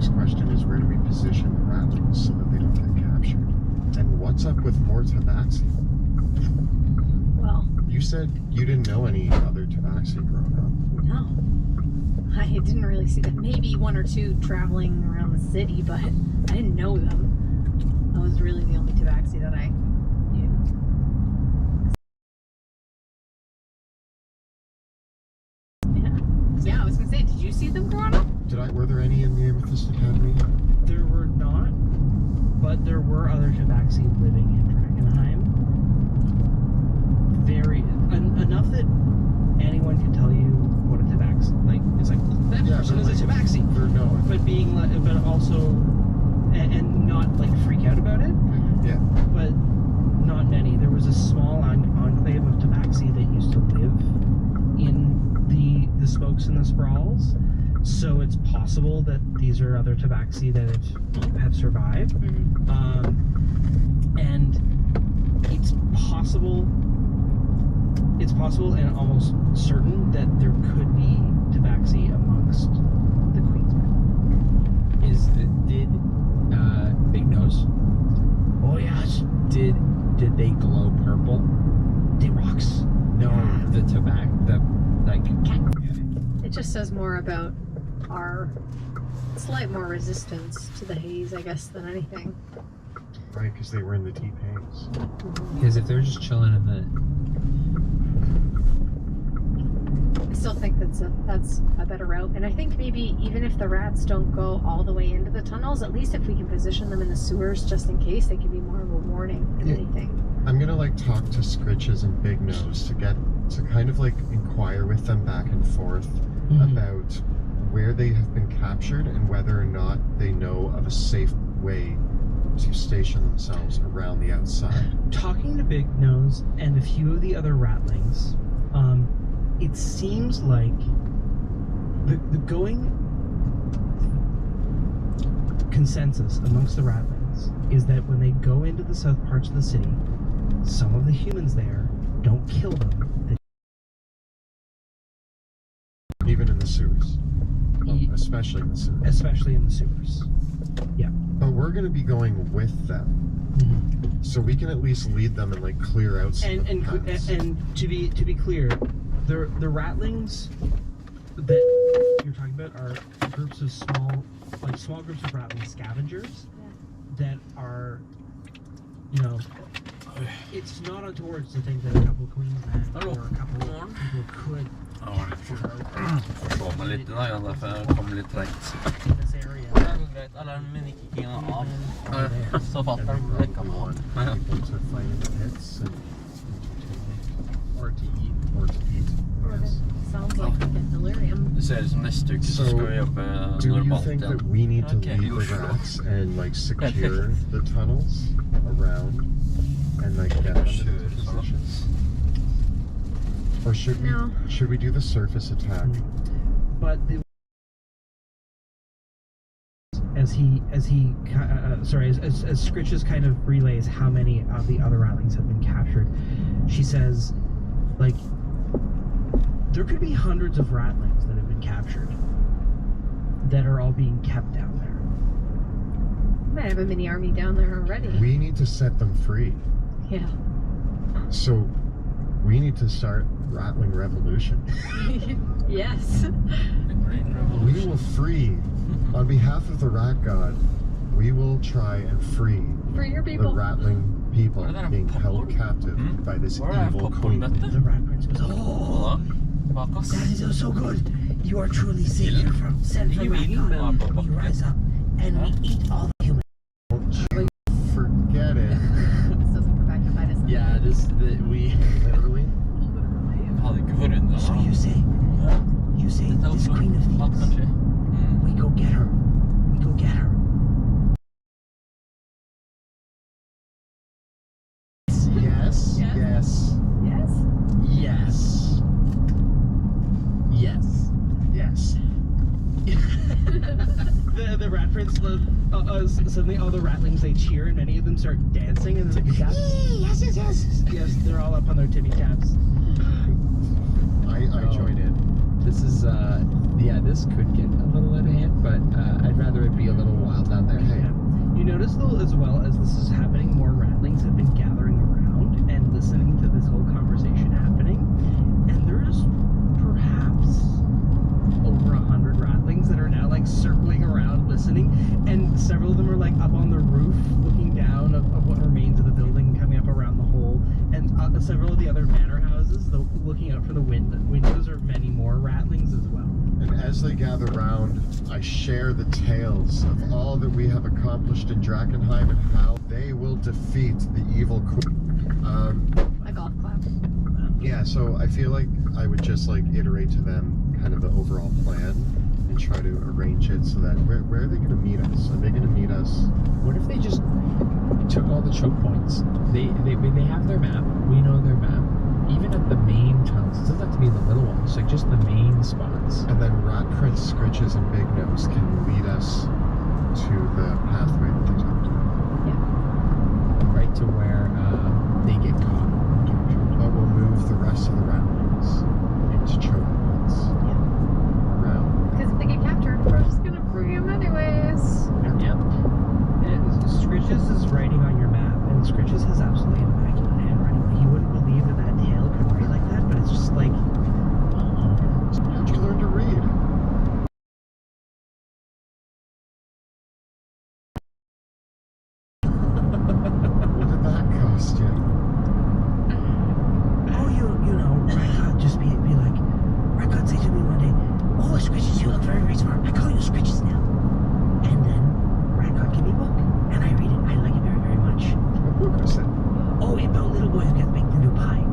next question is, where do we position the ratlings so that they don't get captured? And what's up with more tabaxi? Well, You said you didn't know any other tabaxi growing up. no. I didn't really see them. Maybe one or two traveling around the city, but I didn't know them. That was really the only tabaxi that I knew. Yeah, I was gonna say, did you see them growing up? Were there any in the Amethyst Academy? There were not, but there were other tabaxi living in Dragonheim. Enough that anyone can tell you what a tabaxi, like, it's like, that person is a tabaxi. But being like, but also, and not like freak out about it. Yeah. But not many. There was a small enclave of tabaxi that used to live in the spokes and the sprawls. So it's possible that these are other tabaxi that have survived. And it's possible and almost certain that there could be tabaxi amongst the Queensmen. Did Big Nose? Oh yes. Did they glow purple? The rocks. No, the tobacco. It just says more about our slight more resistance to the haze, I guess, than anything. Right, because they were in the deep haze. Because if they're just chilling in the. I still think that's a better route, and I think maybe even if the rats don't go all the way into the tunnels, at least if we can position them in the sewers just in case, they can be more of a warning than anything. I'm gonna talk to Scritches and Big Nose to kind of inquire with them back and forth about where they have been captured and whether or not they know of a safe way to station themselves around the outside. Talking to Big Nose and a few of the other ratlings, it seems like the going consensus amongst the ratlings is that when they go into the south parts of the city, some of the humans there don't kill them. Even in the sewers. Especially in the sewers. Especially in the sewers. Yeah. But we're going to be going with them. So we can at least lead them and clear out some of the paths. And to be clear, the ratlings that you're talking about are groups of small groups of ratling scavengers that are, it's not untoward to think that a couple of Queensmen or a couple of people could Slå meg litt da, Jan, for jeg kom litt trekt. in this area. Alarmen min gikk ikke av. There. Så fatteren vekket meg av. People to fight in the pits and or to eat. Yes. Sounds like we get delirium. Det ser ut som neste uke så So, skal vi jobbe do you normalt think igjen. that we need to Okay. lead the rats and secure the tunnels around and get them into positions? Or should we do the surface attack? But as Scritches kind of relays how many of the other ratlings have been captured, she says, there could be hundreds of ratlings that have been captured that are all being kept down there. Might have a mini army down there already. We need to set them free. Yeah. So we need to start Ratling Revolution. Yes. We will free, on behalf of the Rat God, we will try and free For your the people. Ratling people Are there being held popcorn? captive by this Hvor er evil queen. popcornbøtte? The rat prince goes, oh, Bak oss. that is so good. You are truly savior from sent from Ilden Rat God. var på You bakken. rise up and we eat all the humans. Don't you forget it. This doesn't come back and bite us. Yeah, we Literally. Jeg hadde ikke forundret So meg. you say Dette er this også queen of hatt, thieves. kanskje. We go get her. We go get her. Yes. Yeah. Yes. Yes. Yes. Yes. The rat prince, suddenly all the ratlings, they cheer and many of them start dancing and then yes. Yes, they're all up on their tippy taps. I join in. This is the yeah, this could get a little out of hand, but I'd rather it be a little wild down there. Okay. You notice though, as well as this is happening, more ratlings have been gathering around and listening to this whole conversation happening. And there's perhaps over 100 ratlings that are now like circling around listening, and several of them are like up on the roof looking down of what remains of the building, coming up around the hole, and several of the other manor houses though, looking out for the windows are many more ratlings as well. And as they gather round, I share the tales of all that we have accomplished in Drakenheim and how they will defeat the evil queen. A golf clap. Yeah, so I feel like I would just like iterate to them kind of the overall plan and try to arrange it so that where are they going to meet us? Are they going to meet us? What if they just took all the choke points? They have their map. We know their map. Even at the main tunnels, it doesn't have to be in the little ones. Like just the main spots. And then Rat Prince, Scritches, and Big Nose can lead us to the pathway that they talked about. Right to where they get caught. But we'll move the rest of the ratlings into choke points around. Because if they get captured, we're just gonna bring them anyways. Yep. And Scritches is writing on your map, and Scritches has absolutely immaculate handwriting. Like, you wouldn't believe that tail could write like that, but it's just like, How'd you learn to read? What did that cost you? oh, you know, Raikot just be like, Raikot say to me one day, oh, Scritches, you look very, very smart. I call you Scritches now. And then Raikot give me a book, and I read it. I like it very, very much. What book was it? Oh, about little boy who gets baked into a pie.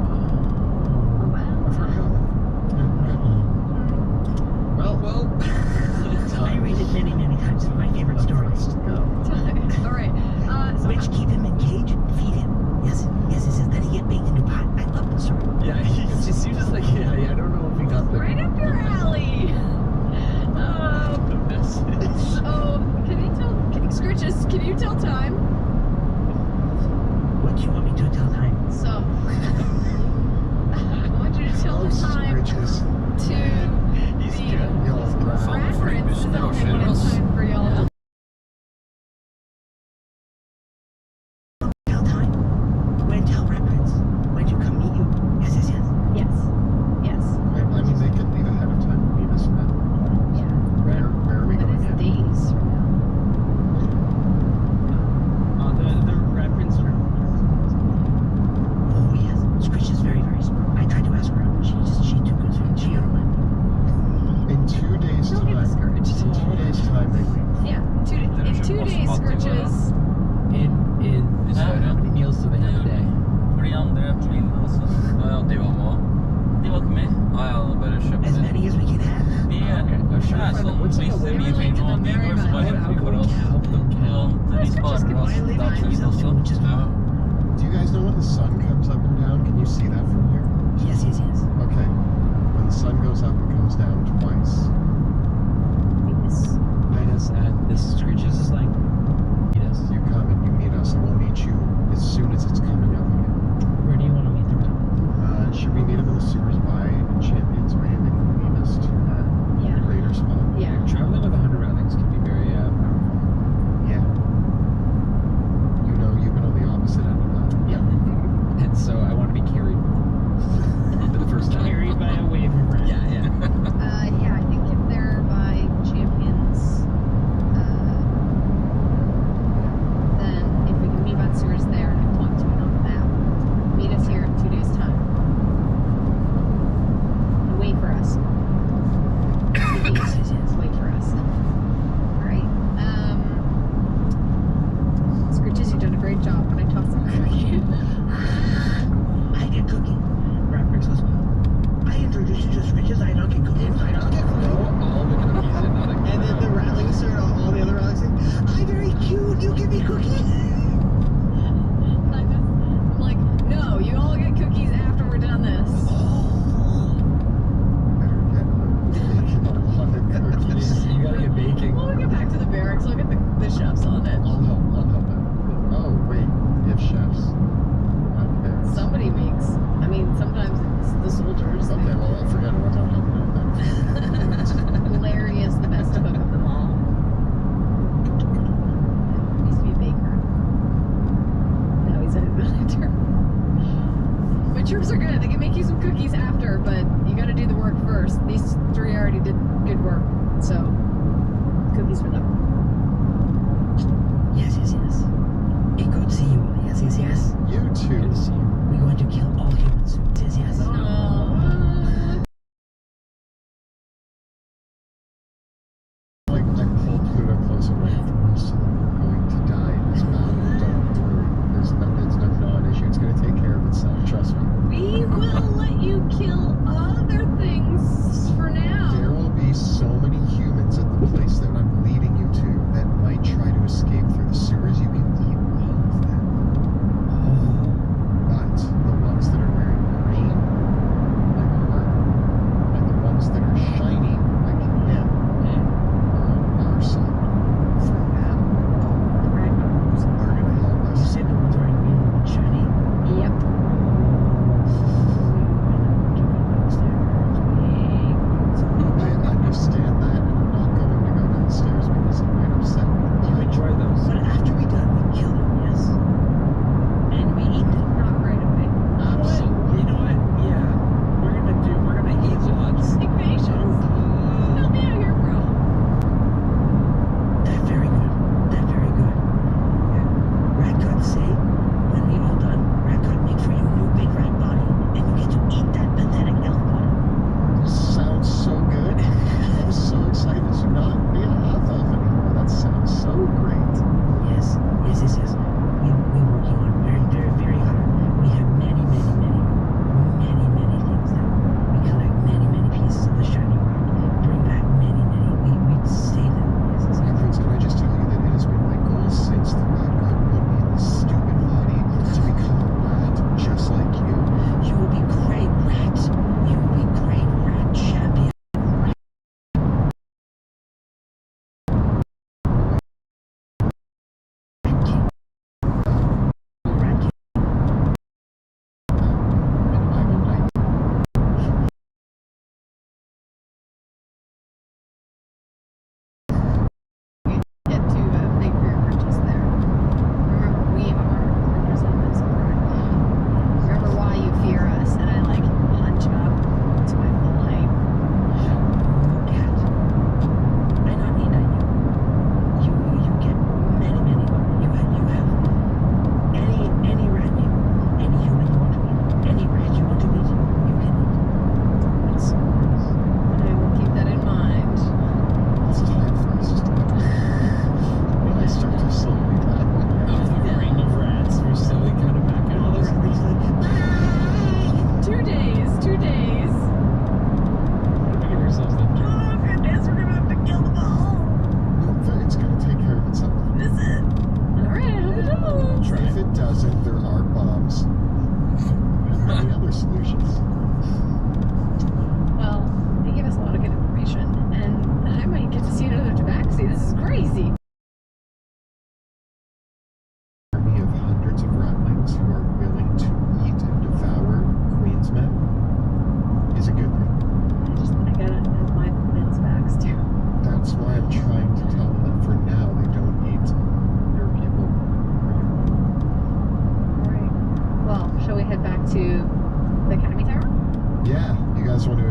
Oh wow. I've heard about it. Yeah, Well, I read it many, many times. It's my favorite story. Let's go. All right. So Which keep him in cage, feed him. Yes, yes, it says that he get baked into pie. I love the story. yeah, he just seems like I don't know if he got the right up your alley. the message. So Scritches, can you tell time? What do you want me to tell time? So I want you to tell Oh, the time Scritches. to He's the good. Yellow rat. rat prince. So No, when it's shit. time for y'all. Tell time? When tell Rat Prince? When you come meet you? Yes, yes, yes. Yes. Yes. I mean, they could leave ahead of time to meet us now. Yeah. Where are we But going it's in? days from now. The reference. Oh yes, Scritch is very, very smart. I tried to ask her out, but she too good. She underwent. In 2 days' Don't get time. discouraged. In 2 days' time, they leave. Yeah. In 2 days, Scritches. In so how many meals do they have a day? Fordi andre min, altså. Ja, de var med. De var ikke med. Ja, ja, bare kjøpte As det. many as we can have. Vi er, Okay. vi er sånn, What's hvis the det way er mye to penger, de very går så bare much? helt fri for oss. Help them count. Sånn, de sparer oss. Just Det er keep fint også. Ja. Do you guys know when the sun comes up and down? Can you see that from here? Yes, yes, yes. Okay. When the sun goes up, it comes down twice. Yes. Yes, and this Scritches is like, yes. You come and you meet us, and we'll meet you as soon as it's coming up again. Where do you want to meet the rat? Should we meet them in the sewers by Champions Way, and they can lead us to that Yeah. greater spot? Yeah. Traveling with 100 ratlings can be very powerful. Yeah. You know, you've been on the opposite end of that. Yeah. And so I want to be carried for the first time. Carried by a wave of rat. Yeah, yeah. Yeah, I think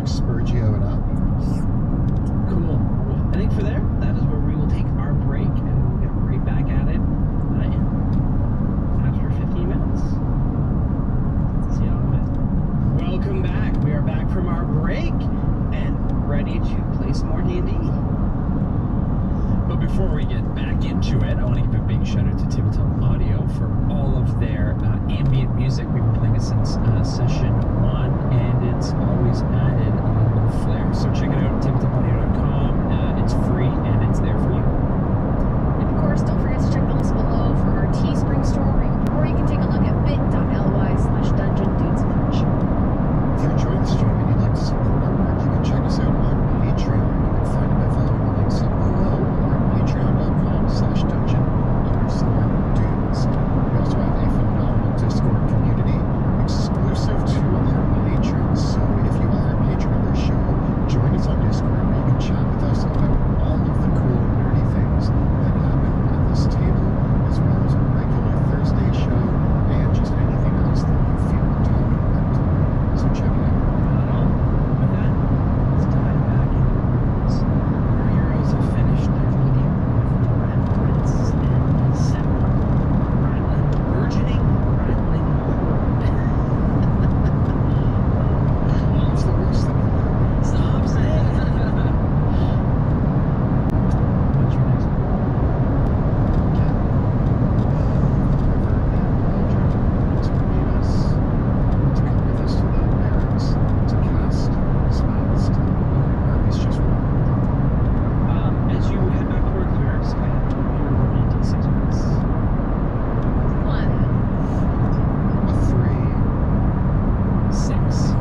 Expergio it up. Cool. I think for there, that is where we will take our break, and we'll get right back at it after 15 minutes. See you in a bit. Welcome back. We are back from our break and ready to play some more D&D. But before we get back into it, I want to give a big shout out to Tivital Audio for all of their ambient music. We've been playing it since session 1, and it's always added a little bit of flair. So check it out, tivitalaudio.com. It's free and it's there for you. And of course, don't forget to check the links below for our Teespring store, or you can take a look at bit.ly/dungeondudes. If you're enjoying the stream and you'd like to support our work, you can check us out on Patreon. You can find it by following the links up below or on patreon.com/dungeon_dudes. We also have a phenomenal Discord community exclusive to our patrons. So if you are a patron of this show, join us on Discord where you can chat with us about all of the cool nerdy things that happen at this table, as well as our regular Thursday show and just anything else that you feel like talking about. So check it out. With that, let's dive back into this. Our heroes have finished their meeting with the Red Prince and his 7 burgeoning, rattling horde. What's the worst thing? Stop saying that. What's your next goal? Get River and Eldred to meet us, to come with us to the barracks, to cast spells, or at least just one. As you head back towards the barracks, I have your romantic 6 minutes. 1. A 3. 6.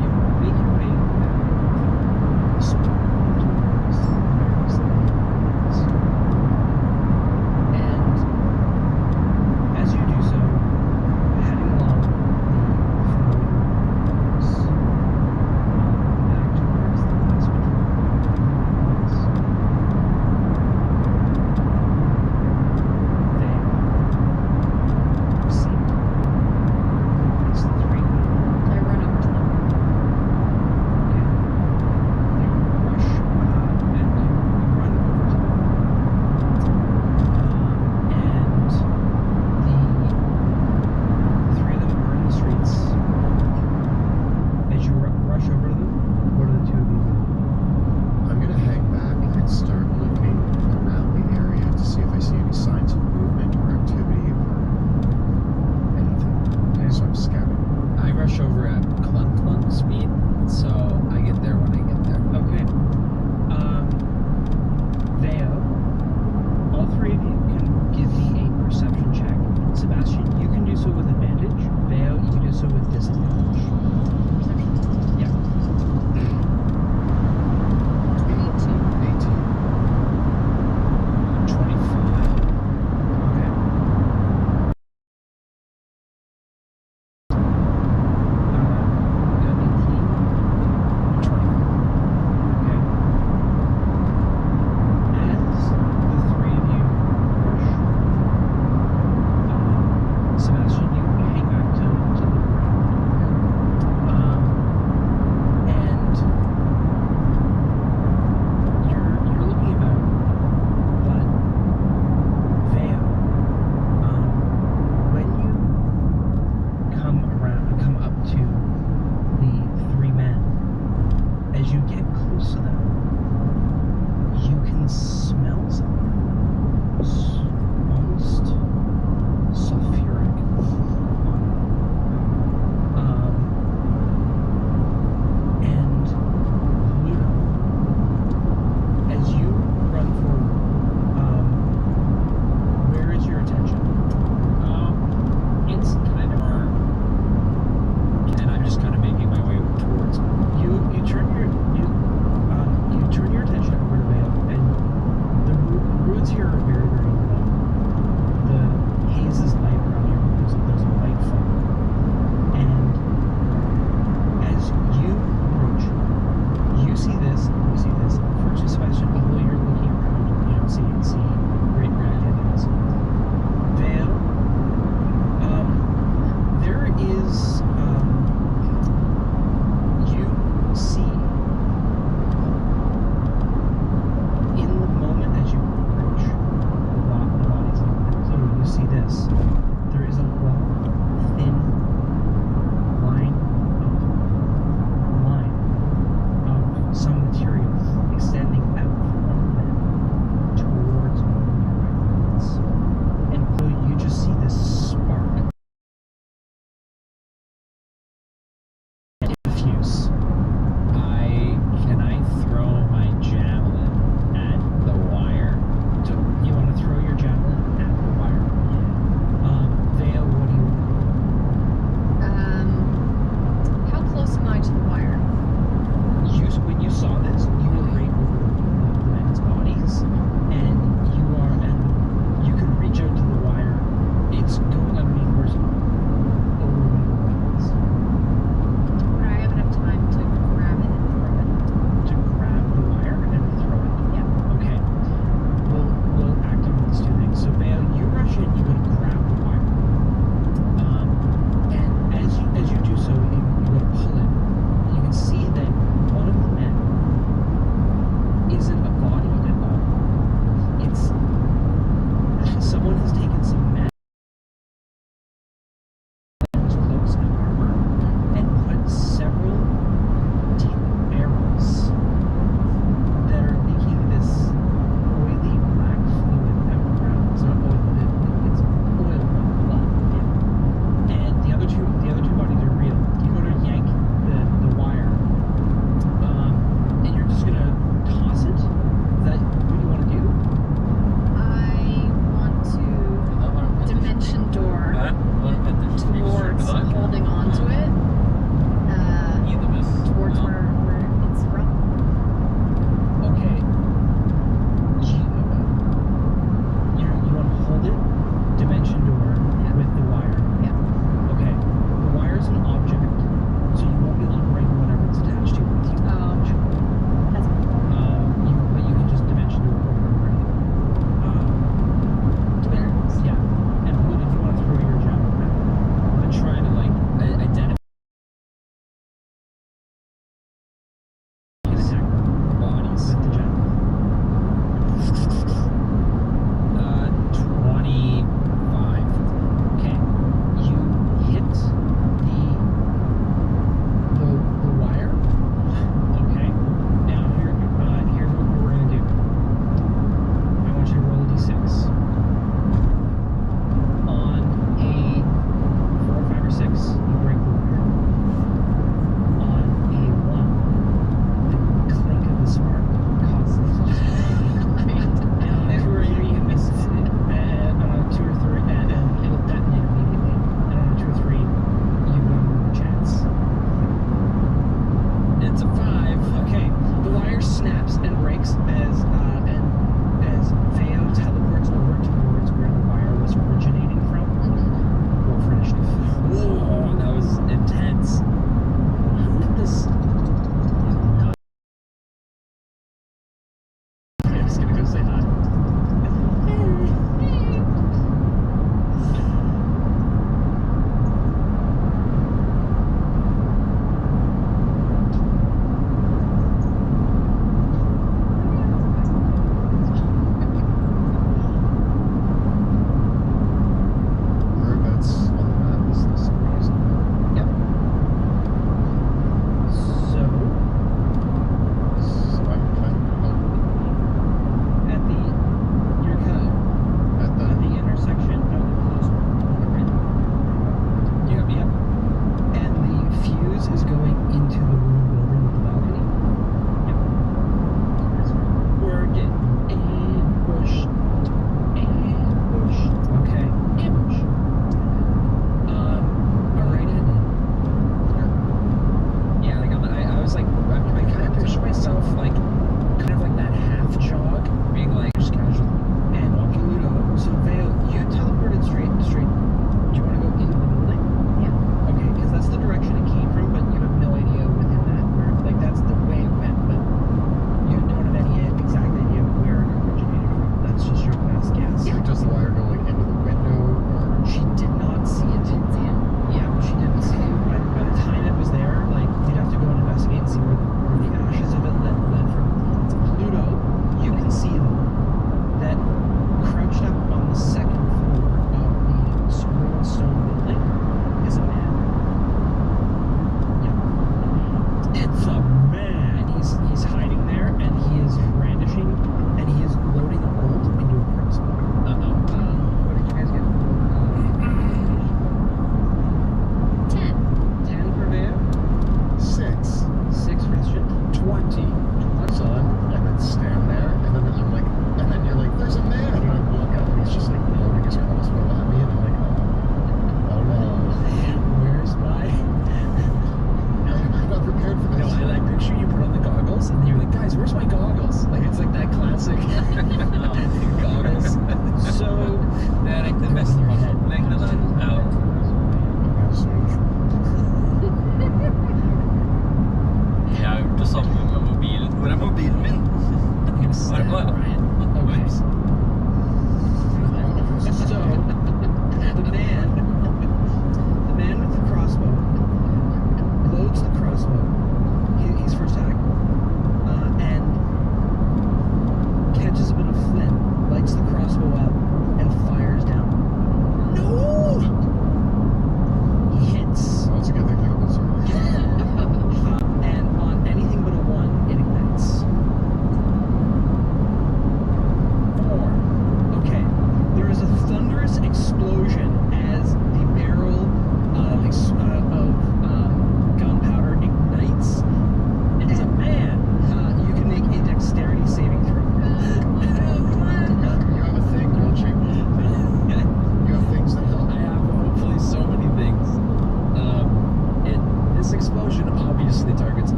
You make your way back towards the barracks. And as you do so, heading along the familiar roads, back towards the last patrols. They seem it's the 3 of you. I run over to them. They rush and you run over to them. And the 3 of them are in the streets. As you rush over to them, what are the 2 of you doing? I'm gonna hang back and start looking around the area to see if I see any signs of movement or activity or anything. Okay. So I'm scouting. I rush over at clunk speed, so I get there when I get there. Okay. Veo, all 3 of you can give me a perception check. Sebastian, you can do so with advantage. Veo, you can do so with disadvantage. Yeah. 22. 18. 25. Okay. You got 18. 20. Okay. As the 3 of you rush, Sebastian, you hang back to the ground.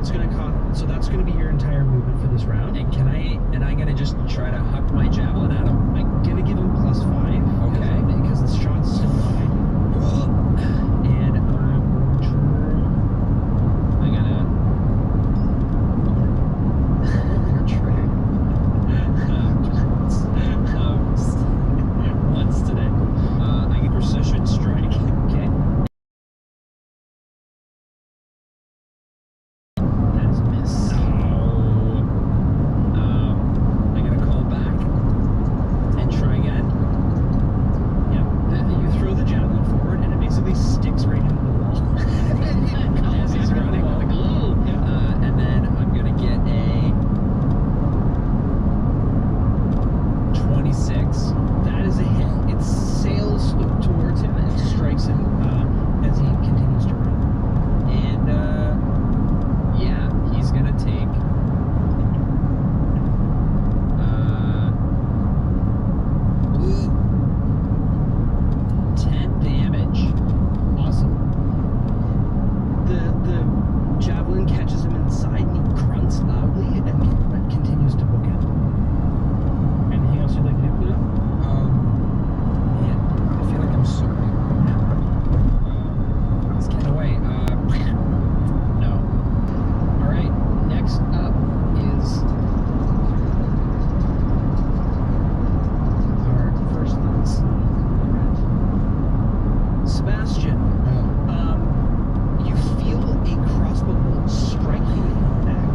that's gonna cost. So that's gonna be your entire movement for this round. And I'm gonna just try to huck my javelin at him. I'm gonna give him +5. Okay. Because the shot's still wide. And I'm going to. I'm gonna. Your tray. Once today. I get precision strike. Okay. That is a miss. I'm gonna call back and try again. Yep. You throw the javelin forward, and it basically sticks right into the wall. As he's running, I'm like, ooh. And then I'm gonna get a 26. That is a hit. It sails towards him and strikes him as he continues to run. And yeah, he's gonna take 10 damage. Awesome. The javelin catches him in the side, and he grunts loudly and continues to book it. Anything else you'd like to do, Pluto? Man, I feel like I'm sorry. Let's get away. No. All right. Next up is our first. Let's see. Sebastian. You feel a crossbow bolt strike you in the back.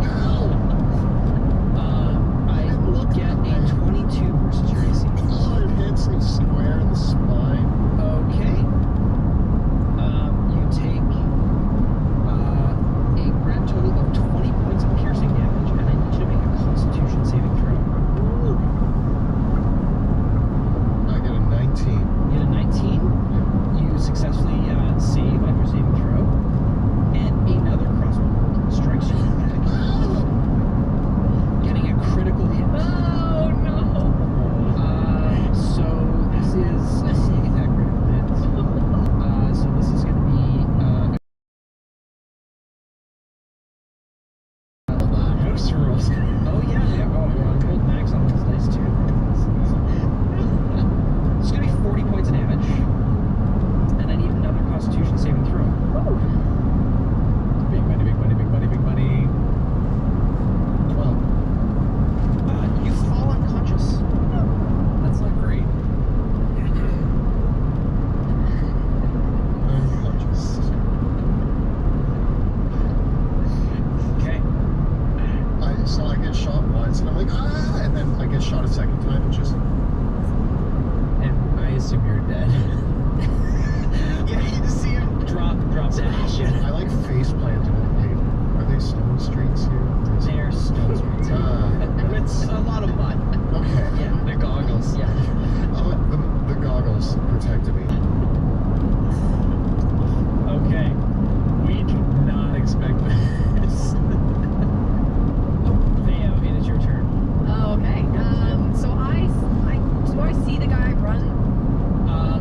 I will get a 22 versus your AC. Oh, it hits me square in the spine. Okay. You take a grand total of 20 points of piercing damage, and I need you to make a Constitution saving throw. I get a 19. You get a 19. You successfully save on your saving throw, and another crossbow bolt strikes you in the back, getting a critical hit. Oh no! So this is a sneak attack critical hit. So this is going to be House rules. oh yeah. Oh, I rolled max on this dice too. It's going to be 40 points of damage, and I need another Constitution saving throw. Big money, big money, big money, big money. 12. You fall unconscious. That's not great. Unconscious. Okay. So I get shot once, and I'm like, ah! And then I get shot a second time, and just. And I assume you're dead. Yeah, you just see him drop dead. I like face planted in the pavement. Are they stone streets here? Or is it- They're stone streets. It's a lot of mud. Okay. Yeah. The goggles. Yeah. Oh, the goggles protected me. Okay. We did not expect this. Theo, it is your turn. Oh, okay. So do I see the guy run?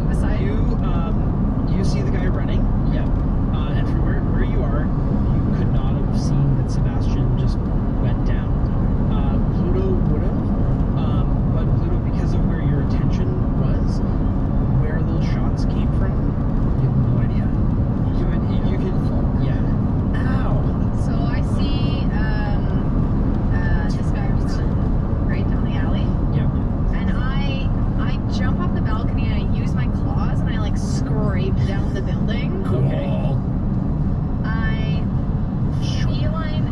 Beside You see the guy running. Yep. And from where you are, you could not have seen that Sebastian just went down. Pluto would have, but Pluto, because of where your attention was, where those shots came from, you have no idea. You could, yeah. Ow. So I see this guy running right down the alley, Yep. and I jump off the balcony and I use my claws and I like scrape down the building. Okay. I feline.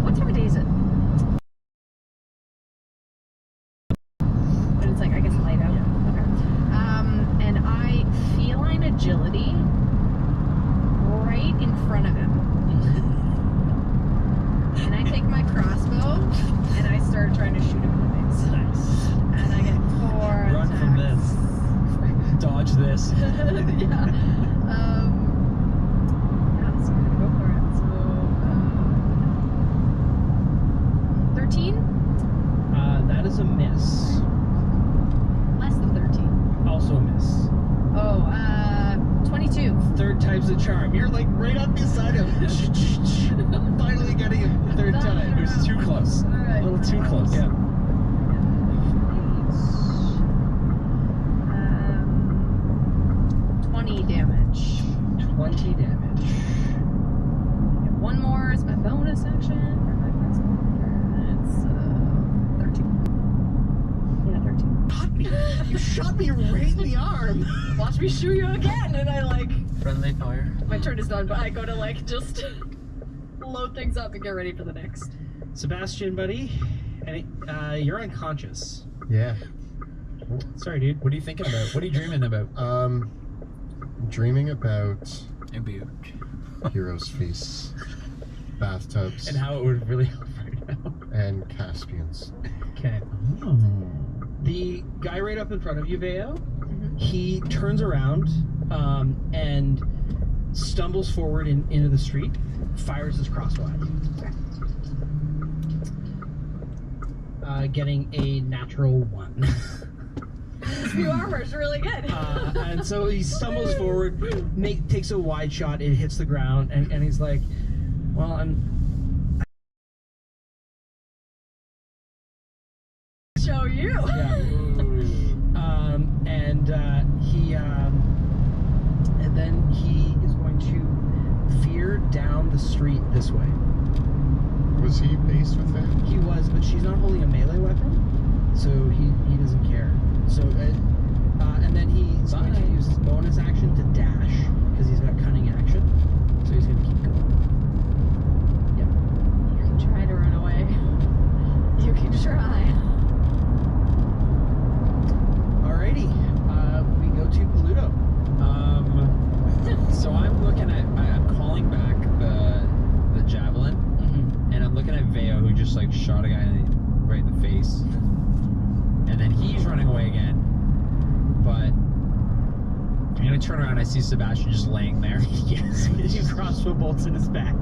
What time of day is it? But it's like I guess light out. Yeah. Okay. And I feline agility right in front of him. And I take my crossbow and I start trying to shoot him in the face. Nice. And I get 4 Run from attacks. this. Dodge this. Yeah. Yeah, so I'm gonna go for it. So 13? That is a miss. Less than 13. Also a miss. Oh, 22. Third time's the charm. You're like right up beside him. Finally getting him the third time. It was too close. All right. A little too close. Yeah. 20 damage. 20 damage. One more is my bonus action. It's 13. Yeah, 13. Shot me. You shot me right in the arm. Watch me shoot you again, and I like. Friendly fire. My turn is done, but I go to like just load things up and get ready for the next. Sebastian, buddy, you're unconscious. Yeah. Sorry, dude. What are you thinking about? What are you dreaming about? Dreaming about heroes' feasts, bathtubs, And how it would really help right now. and Caspians. Okay. The guy right up in front of you, Veo, Mm-hmm. he turns around and stumbles forward into the street, fires his crossbow at you. Getting a natural 1. This new armor is really good. And so he stumbles forward, takes a wide shot, it hits the ground, and he's like, well, Show you. yeah. And then he is going to veer down the street this way. Was he based with that? He was, but she's not holding a melee weapon, so he doesn't care. So, and then he's going to use his bonus action to dash, because he's got cunning action. So he's going to keep going. You can try to run away. You can try. Alrighty, we go to Pluto. So I'm looking at, I'm calling back the javelin, and I'm looking at Veo, who just like shot a guy right in the face, and then he's running away again. But I'm gonna turn around. I see Sebastian just laying there. Yes, you crossbow bolts in his back.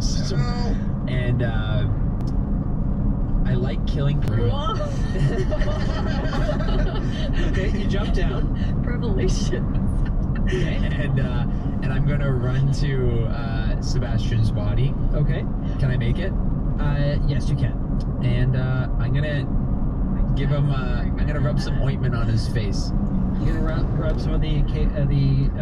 So, and I like killing through. Okay, you jump down. Revelation. Okay. And I'm gonna run to Sebastian's body. Okay. Can I make it? Yes, you can. And I'm gonna give him. I'm gonna rub some ointment on his face. You're gonna rub some of the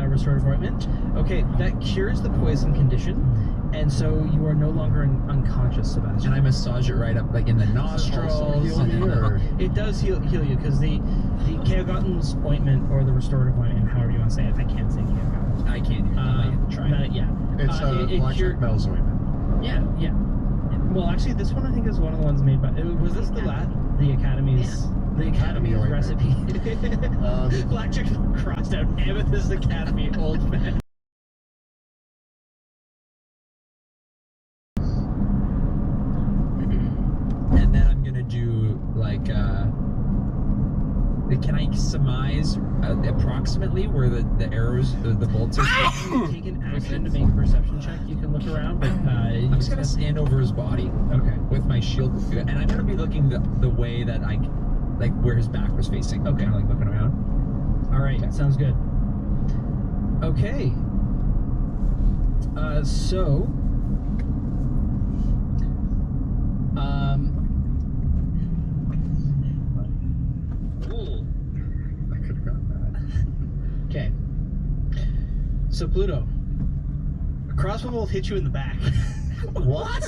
restorative ointment. Okay, that cures the poison condition, and so you are no longer unconscious, Sebastian. And I massage it right up, like in the nostrils. heal me, or- It does heal you because the Keogoten's ointment or the restorative ointment, however you want to say it. I can't say Keogoten. I can't. Try it. Yeah. It's Blackjack Bell's ointment. Yeah. Well, actually, this one I think is one of the ones made by. Was this the Academy's? The Academy's Academy recipe. Blackjack crossed out Amethyst Academy Old Man. And then I'm gonna do like. Can I surmise approximately where the arrows, the bolts are? Take an action to make a perception check. You can look around, but I'm just gonna stand over his body. Okay. With my shield, and I'm gonna be looking the way that like where his back was facing. Okay. Kind of like looking around. All right, sounds good. Okay. So. I could have gotten that. Okay. So Pluto, a crossbow bolt hit you in the back. What?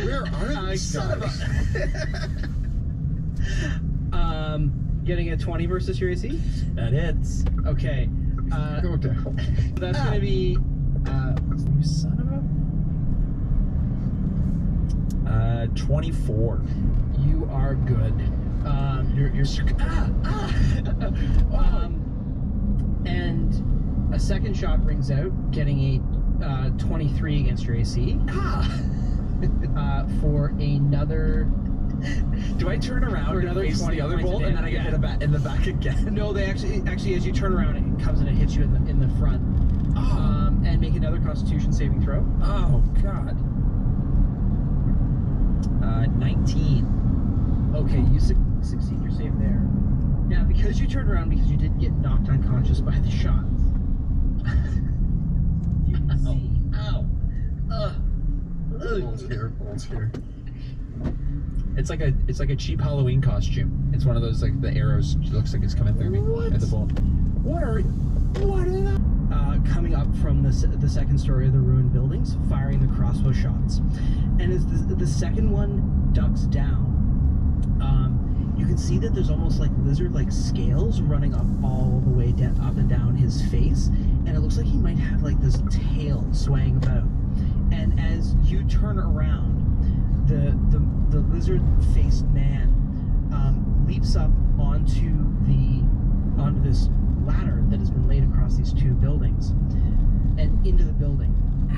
Where are these guys? Getting a 20 versus your AC. That hits. Okay. Go down. That's gonna be. You son of a. 24. You are good. You're and a second shot rings out, getting a 23 against your AC. For another. Do I turn around For another and face 20 the other points bolt, of and then I get damage? hit in the back again? No, they actually as you turn around, it comes and it hits you in the front. And make another Constitution saving throw. Oh God. 19. Okay, you succeed your save there. Now, because you turned around, because you did get knocked unconscious by the shots, you can see. Ow. Bolt's here. It's like a cheap Halloween costume. It's one of those like the arrows looks like it's coming through me at the bolt. What is that? Coming up from the second story of the ruined buildings, firing the crossbow shots. And as the second one ducks down, you can see that there's almost like lizard-like scales running up all the way up and down his face, and it looks like he might have like this tail swaying about. And as you turn around, the lizard-faced man leaps up onto this ladder that has been laid across these two buildings and into the building,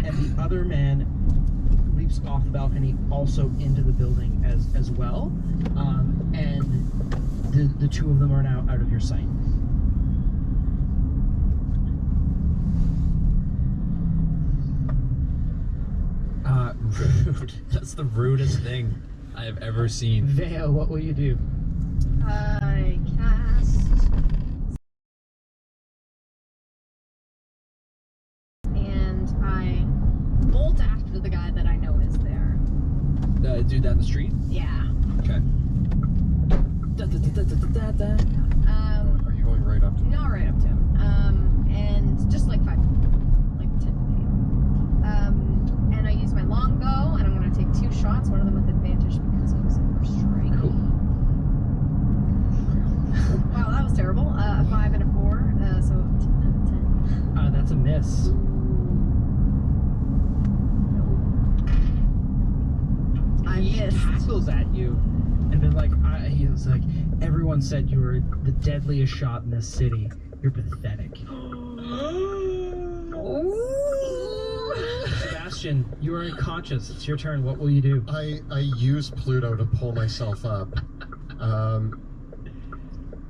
and the other man leaps off the balcony also into the building as well, and the two of them are now out of your sight. Rude. That's the rudest thing I have ever seen. Veo, what will you do? I cast. And I bolt after the guy that I know is there. Dude down the street? Yeah. Okay. Are you going right up to him? Not right up to him. And just like 10 feet. And I use my longbow, and I'm going to take 2 shots, one of them with advantage because he was in first strike. Cool. Wow, that was terrible. A 5 and a 4, so 10. That's a miss. I He missed. tackles at you and been like, he was like, everyone said you were the deadliest shot in this city. You're pathetic. Sebastian, you are unconscious. It's your turn. What will you do? I use Pluto to pull myself up.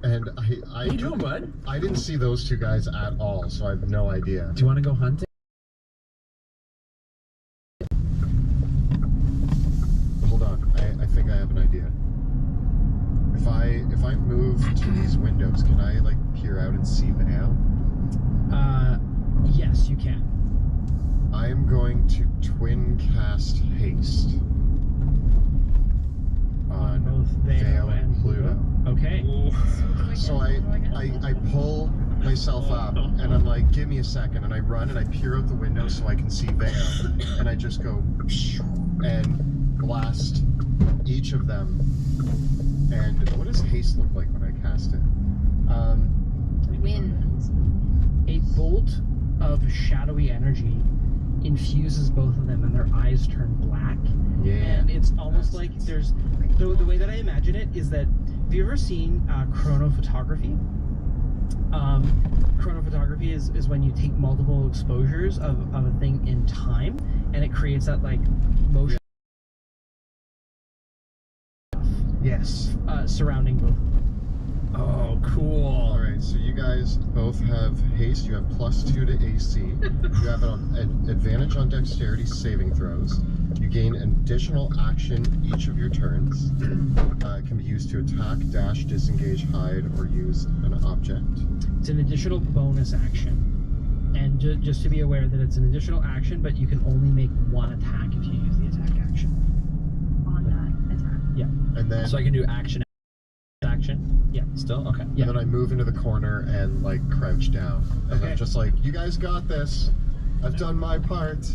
And What are you doing, bud? I didn't see those two guys at all, so I have no idea. Do you want to go hunting? Hold on, I think I have an idea. If I move to these windows, can I like peer out and see Veo? Yes, you can. I am going to twin cast haste on both Veo and Pluto. Okay. So I pull myself up and I'm like, give me a second, and I run and I peer out the window so I can see Veo, and I just go and blast each of them. And what does haste look like when I cast it? Wind. A bolt of shadowy energy infuses both of them, and their eyes turn black. Yeah. And it's almost like there's the way that I imagine it is that, have you ever seen chronophotography? Chronophotography is when you take multiple exposures of a thing in time, and it creates that like motion Yes. surrounding both of them. Oh, cool. Alright, so you guys both have haste. You have +2 to AC. You have an advantage on dexterity saving throws. You gain an additional action each of your turns. It can be used to attack, dash, disengage, hide, or use an object. It's an additional bonus action. And just to be aware that it's an additional action, but you can only make one attack if you use the attack action. On that attack. Yeah. And then, So I can do action. Yeah. Still? Okay. and then I move into the corner and like crouch down. And Okay. I'm just like, you guys got this. I've done my part.